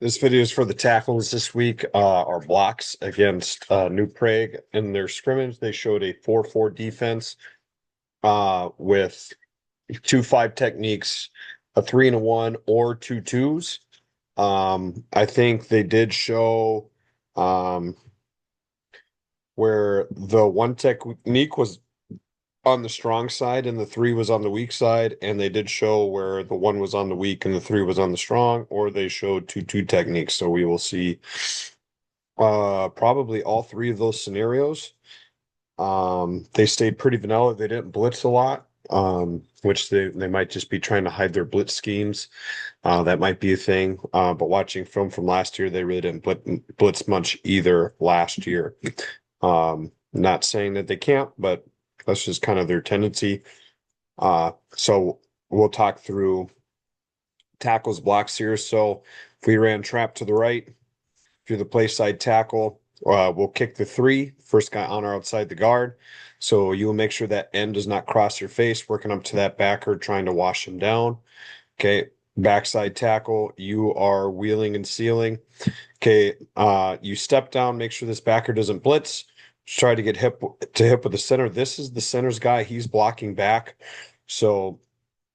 This video is for the tackles this week. Our blocks against New Prague in their scrimmage. They showed a 4-4 defense with 2-5 techniques, a 3 and a 1, or 2 twos. I think they did show um, where the one technique was on the strong side and the 3 was on the weak side, and they did show where the 1 was on the weak and the 3 was on the strong, or they showed 2-2 techniques. So we will see probably all 3 of those scenarios. They stayed pretty vanilla. They didn't blitz a lot, which they might just be trying to hide their blitz schemes. That might be a thing. But watching film from last year, they really didn't blitz much either last year. Not saying that they can't, but that's just kind of their tendency. So we'll talk through tackles, blocks here. So if we ran trap to the right, if you're the play side tackle, we'll kick the 3, first guy on or outside the guard. So you will make sure that end does not cross your face, working up to that backer, trying to wash him down. Okay. Backside tackle, you are wheeling and sealing. Okay. You step down, make sure this backer doesn't blitz. Try to get hip with the center. This is the center's guy. He's blocking back. So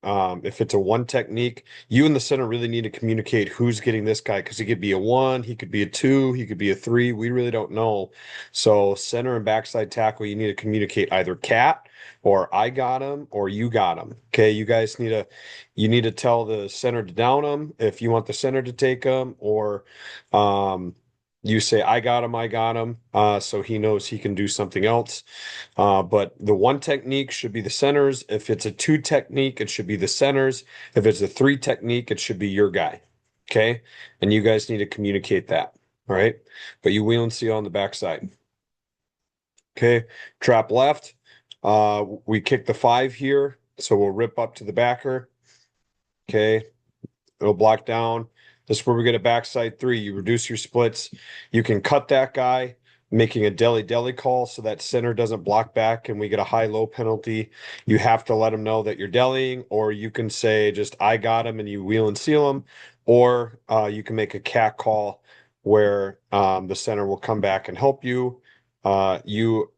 if it's a 1 technique, you and the center really need to communicate who's getting this guy, because he could be a 1, he could be a 2, he could be a 3. We really don't know. So center and backside tackle, you need to communicate either cat or I got him or you got him. Okay, you need to tell the center to down him if you want the center to take him, or you say I got him, so he knows he can do something else. But the 1 technique should be the centers. If it's a 2 technique, it should be the centers. If it's a 3 technique, it should be your guy. Okay. And you guys need to communicate that. All right. But you wheel and seal on the backside. Okay. Trap left. We kick the 5 here. So we'll rip up to the backer. Okay. It'll block down. This is where we get a backside 3. You reduce your splits. You can cut that guy, making a deli call so that center doesn't block back and we get a high-low penalty. You have to let him know that you're deliing, or you can say just I got him and you wheel and seal him, or you can make a cat call where the center will come back and help you. You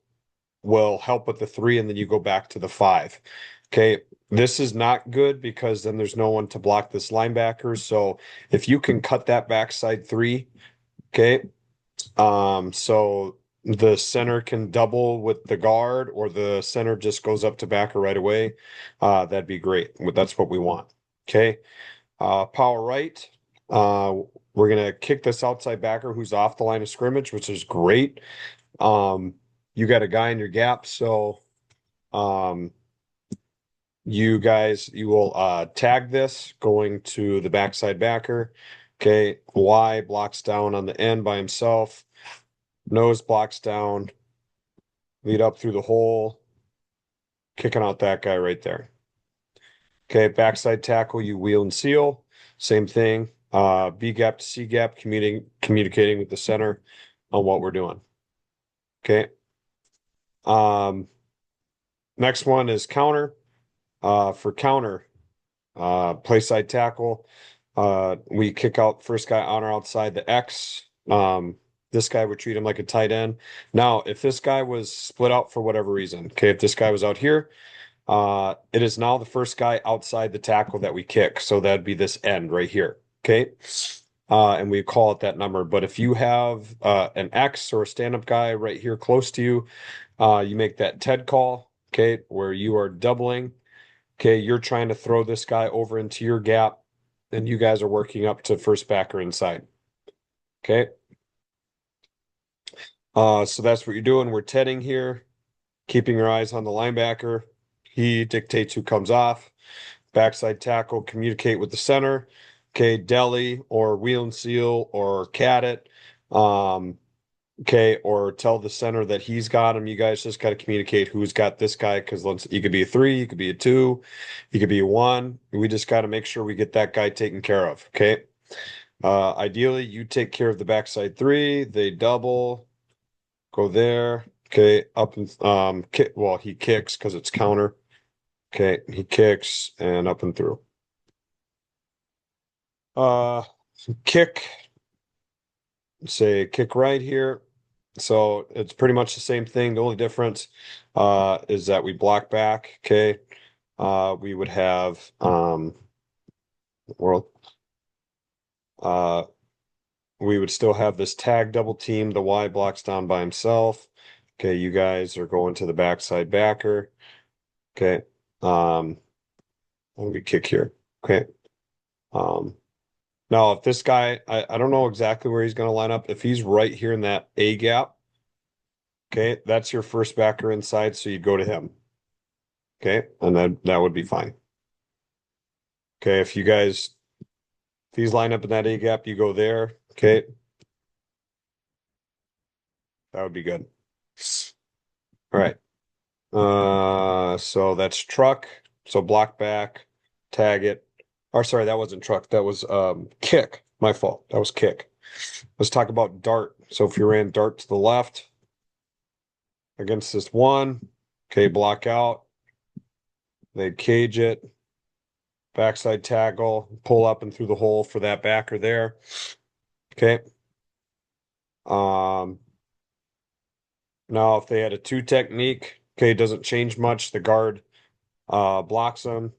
will help with the 3 and then you go back to the 5. Okay. This is not good because then there's no one to block this linebacker. So if you can cut that backside 3, okay, so the center can double with the guard, or the center just goes up to backer right away, that'd be great. That's what we want. Okay. Power right. We're gonna kick this outside backer who's off the line of scrimmage, which is great. You got a guy in your gap, so you will tag this going to the backside backer. Okay, Y blocks down on the end by himself. Nose blocks down. Lead up through the hole. Kicking out that guy right there. Okay, backside tackle, you wheel and seal. Same thing. B gap to C gap, communicating with the center on what we're doing. Okay. Next one is counter. For counter, play side tackle. We kick out first guy on or outside the X. This guy would treat him like a tight end. Now, if this guy was split out for whatever reason, okay, if this guy was out here, it is now the first guy outside the tackle that we kick. So that'd be this end right here. Okay. And we call it that number. But if you have an X or a stand-up guy right here close to you, you make that TED call, okay, where you are doubling. Okay, you're trying to throw this guy over into your gap, and you guys are working up to first backer inside. Okay. So that's what you're doing. We're tedding here, keeping your eyes on the linebacker. He dictates who comes off. Backside tackle, communicate with the center. Okay, deli or wheel and seal or cat it. Okay, or tell the center that he's got him. You guys just got to communicate who's got this guy, because he could be a 3, he could be a 2, he could be a 1. We just got to make sure we get that guy taken care of. Okay. Ideally, you take care of the backside 3. They double, go there. Okay, up and kick. Well, he kicks because it's counter. Okay, he kicks and up and through. Uh, Kick. say kick right here. So it's pretty much the same thing. The only difference is that we block back. Okay. We would have world uh we would still have this tag double team. The Y blocks down by himself. Okay, you guys are going to the backside backer. Okay. Let me kick here. Okay. Um Now if this guy I don't know exactly where he's gonna line up. If he's right here in that A gap, okay, that's your first backer inside, so you go to him. Okay, and that would be fine. Okay, if he's lined up in that A gap, you go there. Okay, that would be good. All right. So that's truck. So block back, tag it. Or sorry, that wasn't truck. That was kick. My fault. That was kick. Let's talk about dart. So if you ran dart to the left against this one, okay, block out. They'd cage it, backside tackle, pull up and through the hole for that backer there. Okay. Um, Now if they had a two technique, okay, it doesn't change much. The guard blocks them.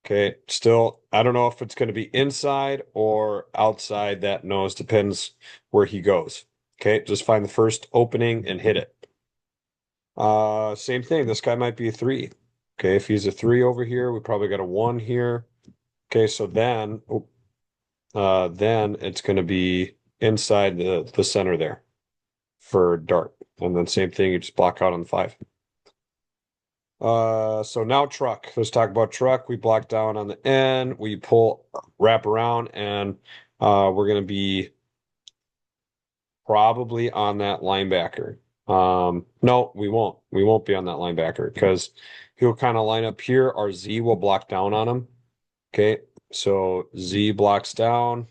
Okay, still, I don't know if it's going to be inside or outside. That knows depends where he goes. Okay, just find the first opening and hit it. Same thing. This guy might be a three. Okay, if he's a three over here, we probably got a one here. Okay, so then it's going to be inside the center there for dart, and then same thing. You just block out on the five. So now truck. Let's talk about truck. We block down on the end. We pull, wrap around, and we're gonna be probably on that linebacker. No, we won't. We won't be on that linebacker because he'll kind of line up here. Our Z will block down on him. Okay, so Z blocks down.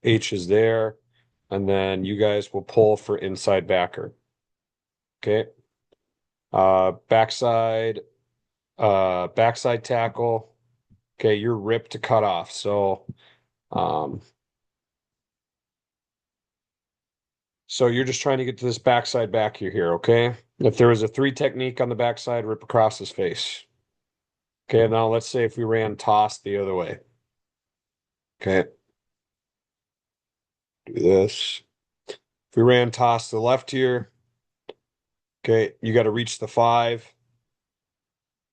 H is there, and then you guys will pull for inside backer. Okay. Backside. Backside tackle. Okay, you're ripped to cut off. Um, so you're just trying to get to this backside back here, okay? If there was a three technique on the backside, rip across his face. Okay, now let's say if we ran toss the other way. Okay, do this. If we ran toss to the left here, okay, you got to reach the five.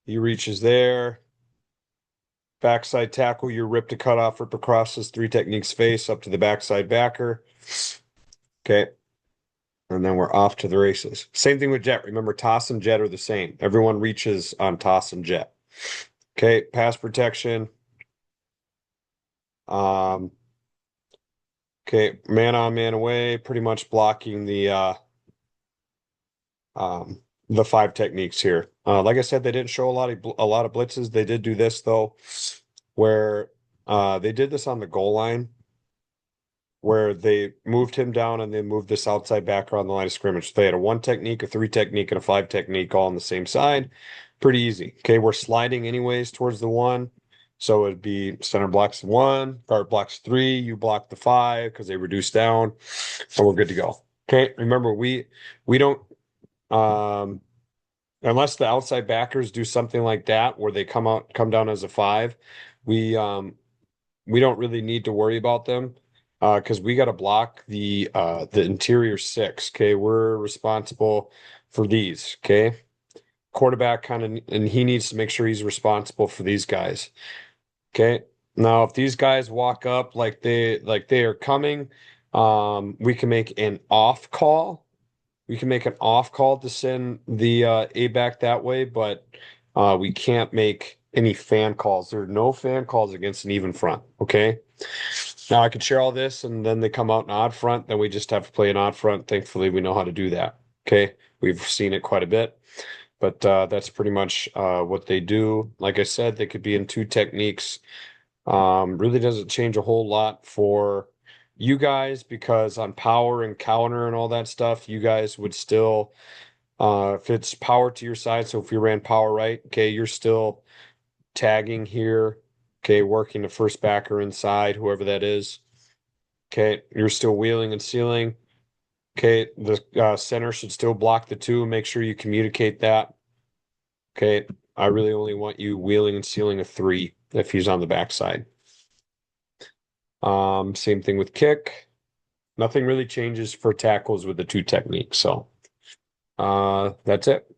He reaches there. Backside tackle, you're ripped to cut off, rip across his three techniques face up to the backside backer. Okay. And then we're off to the races. Same thing with jet. Remember, toss and jet are the same. Everyone reaches on toss and jet. Okay, pass protection. Um, okay, man on, man away, pretty much blocking the five techniques here. Like I said, they didn't show a lot of blitzes. They did do this though, where they did this on the goal line, where they moved him down and they moved this outside backer on the line of scrimmage. They had a one technique, a three technique, and a five technique all on the same side. Pretty easy. Okay, we're sliding anyways towards the one. So it'd be center blocks one, guard blocks three, you block the five because they reduce down, and we're good to go. Okay, remember we don't unless the outside backers do something like that where they come down as a five, we we don't really need to worry about them because we got to block the interior six. Okay, we're responsible for these. Okay, quarterback kind of, and he needs to make sure he's responsible for these guys. Okay, now if these guys walk up like they are coming, we can make an off call. We can make an off call to send the A back that way, but we can't make any fan calls. There are no fan calls against an even front. Okay. Now I could share all this and then they come out an odd front, then we just have to play an odd front. Thankfully, we know how to do that. Okay. We've seen it quite a bit, but that's pretty much what they do. Like I said, they could be in two techniques. Really doesn't change a whole lot for you guys because on power and counter and all that stuff, you guys would still, if it's power to your side, so if you ran power right, okay, you're still tagging here Okay, working the first backer inside, whoever that is. Okay, you're still wheeling and sealing. Okay, the center should still block the two. Make sure you communicate that. Okay, I really only want you wheeling and sealing a three if he's on the backside. Same thing with kick. Nothing really changes for tackles with the two techniques. So that's it.